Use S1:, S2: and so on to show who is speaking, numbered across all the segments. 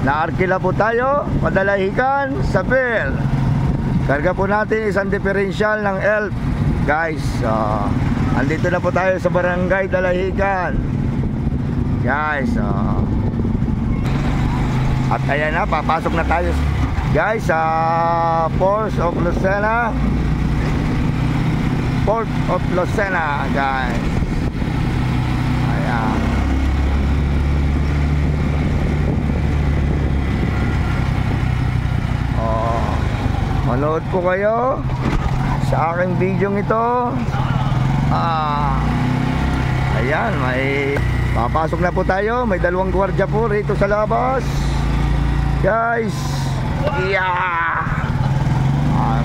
S1: Naarkila po tayo, Padalahican sa pier. Karga po natin isang differential ng ELF. Guys, andito na po tayo sa Barangay Dalahican. Guys, at ayan na, papasok na tayo guys sa Port of Lucena. Port of Lucena, guys. Ayan. Manood po kayo sa aking video ito. Ayan, may papasok na po tayo. May dalawang gwardiya po rito sa labas, guys. Yeah.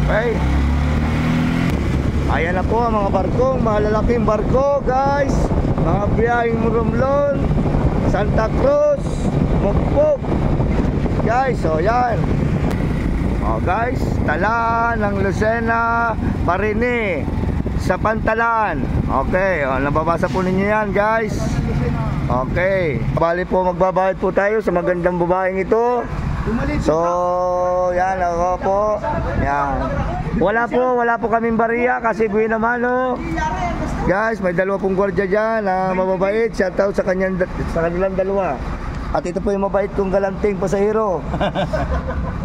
S1: Okay. Ayan na po ang mga barko, malalaking barko, guys. Mga biyaheng Romblon, Santa Cruz, Mukpok, guys. So yan. Guys, tala ng Lucena, Parini sa Pantalan. Okay, nababasa po ninyo yan, guys. Okay, bali po magbabayad po tayo sa magandang babaeng ito. So, yan ako po. Yan. Wala po kaming bariya kasi buwi naman, oh. Guys, may dalawa pong gwardiya dyan na mababait. Shout out sa kanilang dalawa. At ito po yung mabait kong galanting pasahero.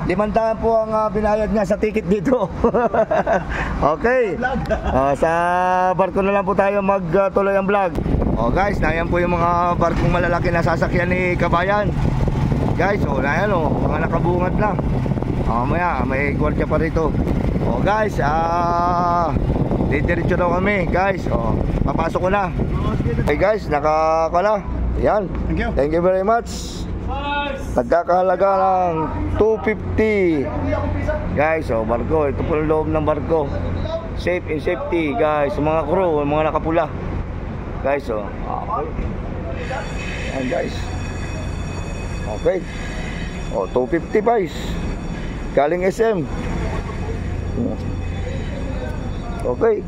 S1: 500 po ang binayad niya sa ticket dito. Okay. Sa barko na lang po tayo magtuloy ang vlog. Guys, nayan po yung mga barkong malalaki na sasakyan ni Kabayan. Guys, nayan mga nakabungad na. Mamaya may gwardiya pa rito. Guys, didiretso daw kami, guys. Papasok ko na. Okay guys, nakakala. Yan. Thank you very much. Nagkakahalaga ng 250. Guys, barko. Ito po ang loob ng barko. Safe and safety, guys. Mga crew, mga nakapula. Guys, okay. Yan, guys. Okay. 250 guys. Galing SM. Okay.